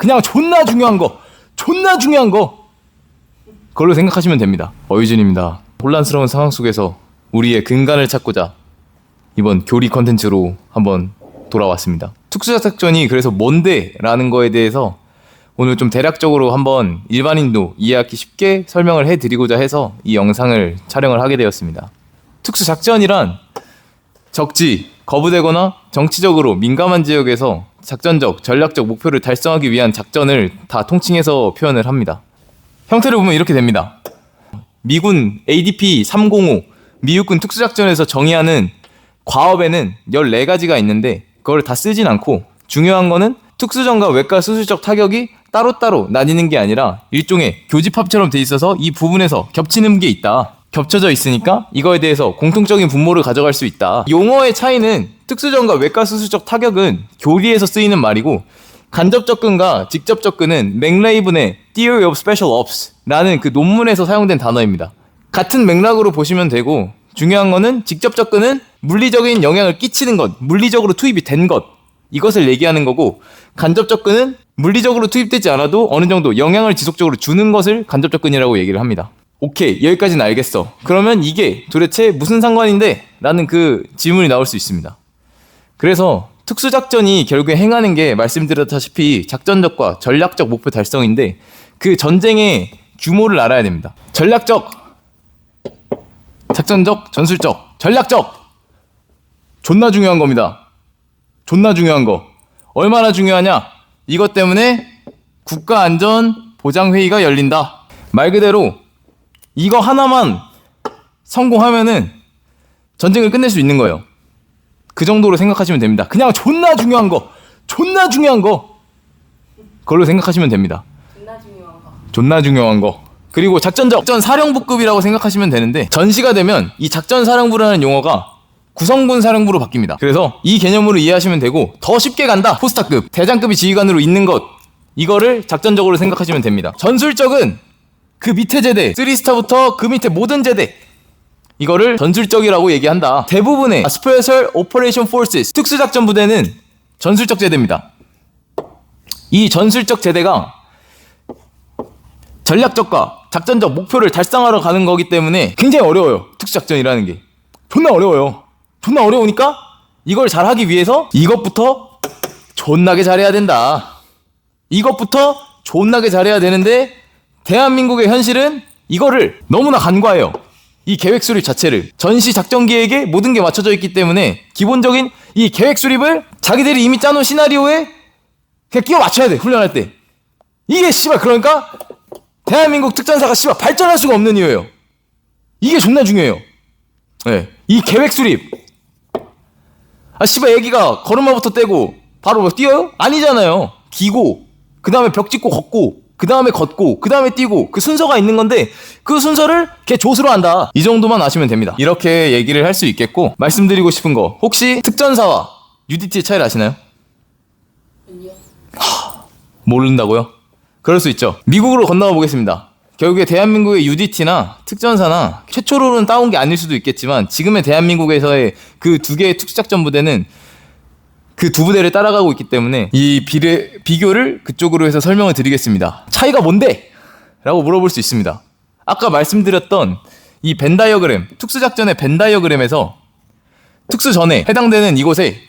그냥 존나 중요한 거, 존나 중요한 거, 그걸로 생각하시면 됩니다. 어유진입니다. 혼란스러운 상황 속에서 우리의 근간을 찾고자 이번 교리 컨텐츠로 한번 돌아왔습니다. 특수작전이 그래서 뭔데? 라는 거에 대해서 오늘 좀 대략적으로 한번 일반인도 이해하기 쉽게 설명을 해드리고자 해서 이 영상을 촬영을 하게 되었습니다. 특수작전이란 적지, 거부되거나 정치적으로 민감한 지역에서 작전적, 전략적 목표를 달성하기 위한 작전을 다 통칭해서 표현을 합니다. 형태를 보면 이렇게 됩니다. 미군 ADP 305 미육군 특수작전에서 정의하는 과업에는 14가지가 있는데 그걸 다 쓰진 않고, 중요한 거는 특수전과 외과 수술적 타격이 따로따로 나뉘는 게 아니라 일종의 교집합처럼 돼 있어서 이 부분에서 겹치는 게 있다. 겹쳐져 있으니까 이거에 대해서 공통적인 분모를 가져갈 수 있다. 용어의 차이는 특수전과 외과 수술적 타격은 교리에서 쓰이는 말이고, 간접 접근과 직접 접근은 맥레이븐의 Theory of Special Ops 라는 그 논문에서 사용된 단어입니다. 같은 맥락으로 보시면 되고, 중요한 거는 직접 접근은 물리적인 영향을 끼치는 것, 물리적으로 투입이 된 것, 이것을 얘기하는 거고, 간접 접근은 물리적으로 투입되지 않아도 어느 정도 영향을 지속적으로 주는 것을 간접 접근이라고 얘기를 합니다. 오케이, 여기까지는 알겠어. 그러면 이게 도대체 무슨 상관인데? 라는 그 질문이 나올 수 있습니다. 그래서 특수작전이 결국에 행하는 게 말씀드렸다시피 작전적과 전략적 목표 달성인데, 그 전쟁의 규모를 알아야 됩니다. 전략적, 작전적, 전술적, 전략적, 존나 중요한 겁니다. 존나 중요한 거. 얼마나 중요하냐? 이것 때문에 국가안전보장회의가 열린다. 말 그대로 이거 하나만 성공하면은 전쟁을 끝낼 수 있는 거예요. 그 정도로 생각하시면 됩니다. 그냥 존나 중요한 거, 존나 중요한 거, 그걸로 생각하시면 됩니다. 존나 중요한 거. 존나 중요한 거. 그리고 작전사령부급이라고 생각하시면 되는데, 전시가 되면 이 작전사령부라는 용어가 구성군 사령부로 바뀝니다. 그래서 이 개념으로 이해하시면 되고, 더 쉽게 간다. 포스타급, 대장급이 지휘관으로 있는 것, 이거를 작전적으로 생각하시면 됩니다. 전술적은 그 밑에 제대, 3스타부터 그 밑에 모든 제대, 이거를 전술적이라고 얘기한다. 대부분의 Special Operation Forces, 특수작전 부대는 전술적 제대입니다. 이 전술적 제대가 전략적과 작전적 목표를 달성하러 가는 거기 때문에 굉장히 어려워요. 특수작전이라는 게 존나 어려워요. 존나 어려우니까 이걸 잘하기 위해서 이것부터 존나게 잘해야 된다. 이것부터 존나게 잘해야 되는데, 대한민국의 현실은 이거를 너무나 간과해요. 이 계획 수립 자체를. 전시 작전 계획에 모든 게 맞춰져 있기 때문에 기본적인 이 계획 수립을 자기들이 이미 짜놓은 시나리오에 그냥 끼워 맞춰야 돼. 훈련할 때. 이게 씨발, 그러니까 대한민국 특전사가 씨발 발전할 수가 없는 이유예요. 이게 존나 중요해요. 네. 이 계획 수립. 아 씨발, 애기가 걸음마부터 떼고 바로 뭐 뛰어요? 아니잖아요. 기고, 그 다음에 벽 짚고 걷고, 그 다음에 걷고, 그 다음에 뛰고, 그 순서가 있는 건데 그 순서를 걔 조수로 한다. 이 정도만 아시면 됩니다. 이렇게 얘기를 할 수 있겠고, 말씀드리고 싶은 거, 혹시 특전사와 UDT의 차이를 아시나요? 아니요. 모른다고요? 그럴 수 있죠. 미국으로 건너가 보겠습니다. 결국에 대한민국의 UDT나 특전사나 최초로는 따온 게 아닐 수도 있겠지만, 지금의 대한민국에서의 그 두 개의 특수작전 부대는 그 두 부대를 따라가고 있기 때문에 이 비교를 그쪽으로 해서 설명을 드리겠습니다. 차이가 뭔데? 라고 물어볼 수 있습니다. 아까 말씀드렸던 이 벤 다이어그램, 특수작전의 벤 다이어그램에서 특수전에 해당되는 이곳에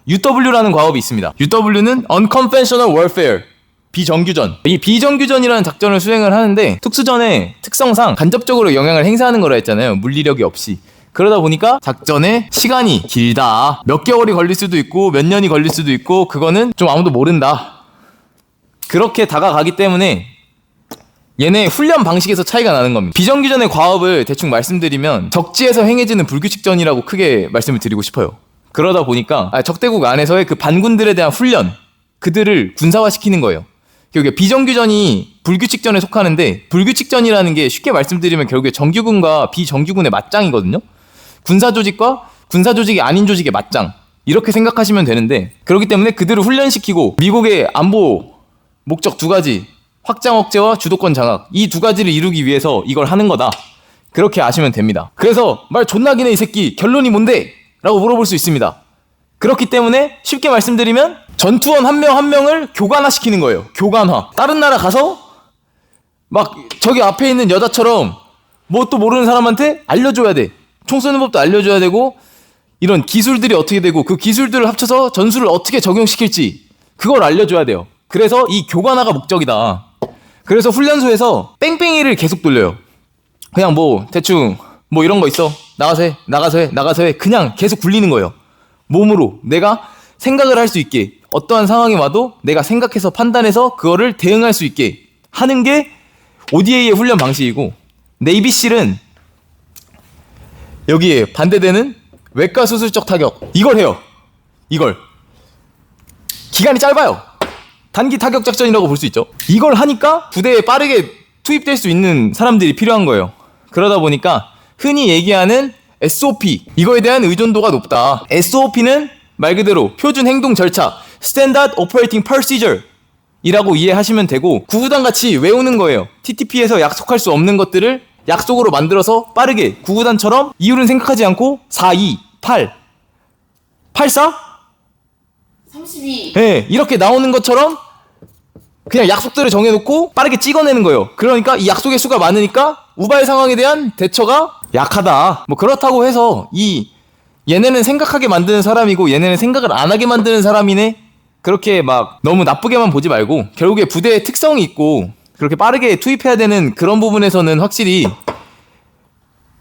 UW라는 과업이 있습니다. UW는 Unconventional Warfare, 비정규전. 이 비정규전이라는 작전을 수행을 하는데, 특수전의 특성상 간접적으로 영향을 행사하는 거라 했잖아요. 물리력이 없이. 그러다 보니까 작전의 시간이 길다. 몇 개월이 걸릴 수도 있고 몇 년이 걸릴 수도 있고, 그거는 좀 아무도 모른다. 그렇게 다가가기 때문에 얘네 훈련 방식에서 차이가 나는 겁니다. 비정규전의 과업을 대충 말씀드리면 적지에서 행해지는 불규칙전이라고 크게 말씀을 드리고 싶어요. 그러다 보니까 적대국 안에서의 그 반군들에 대한 훈련, 그들을 군사화시키는 거예요. 결국에 비정규전이 불규칙전에 속하는데, 불규칙전이라는 게 쉽게 말씀드리면 결국에 정규군과 비정규군의 맞짱이거든요. 군사조직과 군사조직이 아닌 조직의 맞짱, 이렇게 생각하시면 되는데, 그렇기 때문에 그들을 훈련시키고 미국의 안보 목적 두 가지, 확장 억제와 주도권 장악, 이 두 가지를 이루기 위해서 이걸 하는 거다. 그렇게 아시면 됩니다. 그래서 말 존나 기네 이 새끼, 결론이 뭔데? 라고 물어볼 수 있습니다. 그렇기 때문에 쉽게 말씀드리면 전투원 한 명 한 명을 교관화 시키는 거예요. 교관화. 다른 나라 가서 막 저기 앞에 있는 여자처럼 뭐 또 모르는 사람한테 알려줘야 돼. 총 쏘는 법도 알려줘야 되고 이런 기술들이 어떻게 되고 그 기술들을 합쳐서 전술을 어떻게 적용시킬지 그걸 알려줘야 돼요. 그래서 이 교관화가 목적이다. 그래서 훈련소에서 뺑뺑이를 계속 돌려요. 그냥 뭐 대충 뭐 이런 거 있어. 나가서 해. 나가서 해. 나가서 해. 그냥 계속 굴리는 거예요. 몸으로 내가 생각을 할 수 있게 어떠한 상황이 와도 내가 생각해서 판단해서 그거를 대응할 수 있게 하는 게 ODA의 훈련 방식이고 네이비실은 여기에 반대되는 외과 수술적 타격 이걸 해요. 이걸 기간이 짧아요. 단기 타격 작전이라고 볼 수 있죠. 이걸 하니까 부대에 빠르게 투입될 수 있는 사람들이 필요한 거예요. 그러다 보니까 흔히 얘기하는 SOP 이거에 대한 의존도가 높다. SOP는 말 그대로 표준 행동 절차 Standard Operating Procedure 이라고 이해하시면 되고 구구단 같이 외우는 거예요. TTP에서 약속할 수 없는 것들을 약속으로 만들어서 빠르게 구구단처럼 이유는 생각하지 않고 4, 2, 8 84? 32. 네, 이렇게 나오는 것처럼 그냥 약속들을 정해놓고 빠르게 찍어내는 거예요. 그러니까 이 약속의 수가 많으니까 우발 상황에 대한 대처가 약하다. 뭐 그렇다고 해서 얘네는 생각하게 만드는 사람이고 얘네는 생각을 안 하게 만드는 사람이네. 그렇게 막 너무 나쁘게만 보지 말고 결국에 부대의 특성이 있고 그렇게 빠르게 투입해야 되는 그런 부분에서는 확실히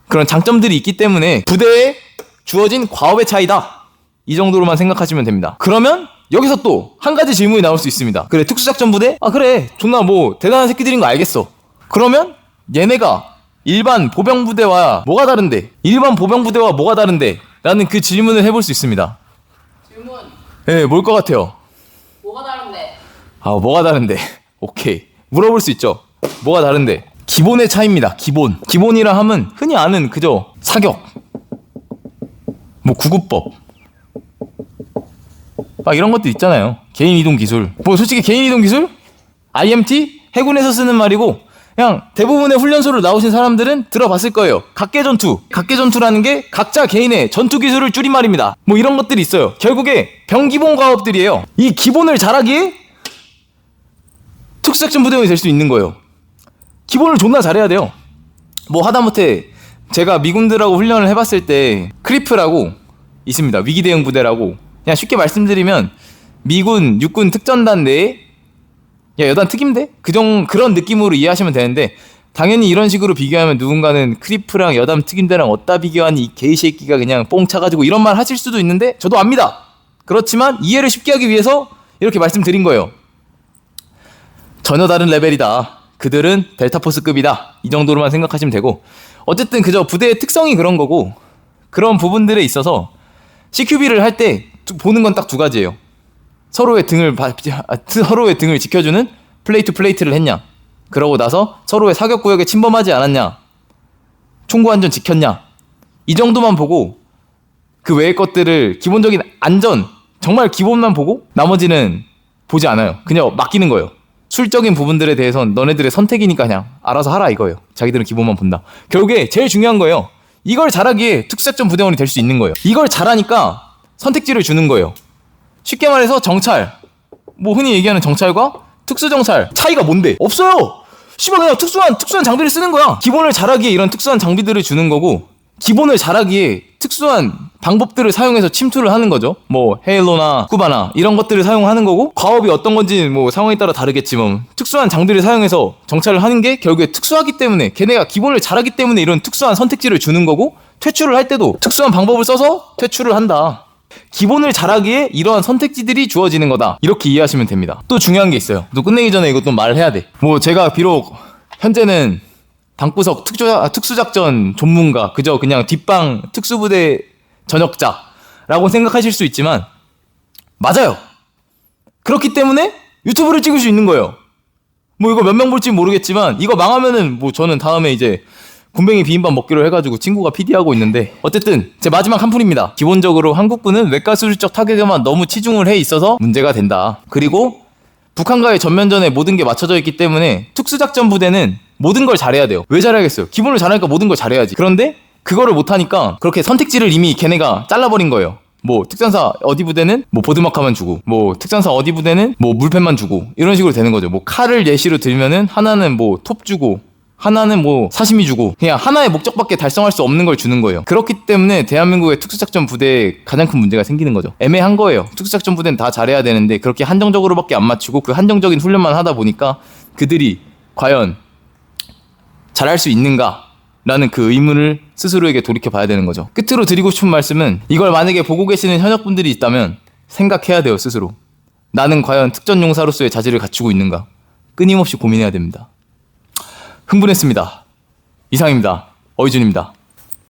그런 장점들이 있기 때문에 부대에 주어진 과업의 차이다. 이 정도로만 생각하시면 됩니다. 그러면 여기서 또 한 가지 질문이 나올 수 있습니다. 그래 특수작전 부대? 아 그래 존나 뭐 대단한 새끼들인 거 알겠어. 그러면 얘네가 일반 보병부대와 뭐가 다른데? 일반 보병부대와 뭐가 다른데? 라는 그 질문을 해볼 수 있습니다. 질문. 예, 뭘 것 같아요? 뭐가 다른데? 아 뭐가 다른데? 오케이 물어볼 수 있죠. 뭐가 다른데? 기본의 차이입니다. 기본이라 함은 흔히 아는 그저 사격 뭐 구급법 막 이런 것들 있잖아요. 개인 이동 기술 뭐 솔직히 개인 이동 기술? IMT? 해군에서 쓰는 말이고 그냥 대부분의 훈련소를 나오신 사람들은 들어봤을 거예요. 각계전투라는 게 각자 개인의 전투 기술을 줄인 말입니다. 뭐 이런 것들이 있어요. 결국에 병기본 과업들이에요. 이 기본을 잘하기에 특수작전 부대원이 될 수 있는 거예요. 기본을 존나 잘해야 돼요. 뭐 하다못해 제가 미군들하고 훈련을 해봤을 때 크리프라고 있습니다. 위기대응 부대라고. 그냥 쉽게 말씀드리면 미군 육군 특전단 내에 야 여단 특임대? 그런 느낌으로 이해하시면 되는데 당연히 이런 식으로 비교하면 누군가는 크리프랑 여단 특임대랑 어디다 비교하니 이 개새끼가 그냥 뽕 차가지고 이런 말 하실 수도 있는데 저도 압니다. 그렇지만 이해를 쉽게 하기 위해서 이렇게 말씀드린 거예요. 전혀 다른 레벨이다. 그들은 델타포스급이다. 이 정도로만 생각하시면 되고 어쨌든 그저 부대의 특성이 그런 거고 그런 부분들에 있어서 CQB를 할 때 보는 건 딱 두 가지예요. 서로의 등을 지켜주는 플레이트 플레이트를 했냐 그러고 나서 서로의 사격구역에 침범하지 않았냐 총구안전 지켰냐 이 정도만 보고 그 외의 것들을 기본적인 안전 정말 기본만 보고 나머지는 보지 않아요. 그냥 맡기는 거예요. 술적인 부분들에 대해서는 너네들의 선택이니까 그냥 알아서 하라 이거예요. 자기들은 기본만 본다. 결국에 제일 중요한 거예요. 이걸 잘하기에 특수작전 부대원이 될 수 있는 거예요. 이걸 잘하니까 선택지를 주는 거예요. 쉽게 말해서 정찰 뭐 흔히 얘기하는 정찰과 특수정찰 차이가 뭔데? 없어요. 씨발 그냥 특수한 장비를 쓰는 거야. 기본을 잘하기에 이런 특수한 장비들을 주는 거고 기본을 잘하기에 특수한 방법들을 사용해서 침투를 하는 거죠. 뭐 헤일로나 쿠바나 이런 것들을 사용하는 거고 과업이 어떤 건지 뭐 상황에 따라 다르겠지만 특수한 장비를 사용해서 정찰을 하는 게 결국에 특수하기 때문에 걔네가 기본을 잘하기 때문에 이런 특수한 선택지를 주는 거고 퇴출을 할 때도 특수한 방법을 써서 퇴출을 한다. 기본을 잘하기에 이러한 선택지들이 주어지는 거다. 이렇게 이해하시면 됩니다. 또 중요한 게 있어요. 또 끝내기 전에 이것도 말을 해야 돼. 뭐 제가 비록 현재는 방구석 특수작전 전문가 그저 그냥 뒷방 특수부대 전역자라고 생각하실 수 있지만 맞아요. 그렇기 때문에 유튜브를 찍을 수 있는 거예요. 뭐 이거 몇 명 볼지 모르겠지만 이거 망하면은 뭐 저는 다음에 이제 군뱅이 비빔밥 먹기로 해가지고 친구가 PD하고 있는데 어쨌든 제 마지막 한 풀입니다. 기본적으로 한국군은 외과수술적 타격에만 너무 치중을 해 있어서 문제가 된다. 그리고 북한과의 전면전에 모든 게 맞춰져 있기 때문에 특수작전 부대는 모든 걸 잘해야 돼요. 왜 잘해야겠어요? 기본을 잘하니까 모든 걸 잘해야지. 그런데 그거를 못하니까 그렇게 선택지를 이미 걔네가 잘라버린 거예요. 뭐 특전사 어디 부대는 뭐 보드마카만 주고 뭐 특전사 어디 부대는 뭐 물펜만 주고 이런 식으로 되는 거죠. 뭐 칼을 예시로 들면은 하나는 뭐 톱 주고 하나는 뭐 사시미 주고 그냥 하나의 목적밖에 달성할 수 없는 걸 주는 거예요. 그렇기 때문에 대한민국의 특수작전 부대에 가장 큰 문제가 생기는 거죠. 애매한 거예요. 특수작전 부대는 다 잘해야 되는데 그렇게 한정적으로밖에 안 맞추고 그 한정적인 훈련만 하다 보니까 그들이 과연 잘할 수 있는가? 라는 그 의문을 스스로에게 돌이켜 봐야 되는 거죠. 끝으로 드리고 싶은 말씀은 이걸 만약에 보고 계시는 현역분들이 있다면 생각해야 돼요, 스스로. 나는 과연 특전용사로서의 자질을 갖추고 있는가? 끊임없이 고민해야 됩니다. 흥분했습니다. 이상입니다. 어이준입니다.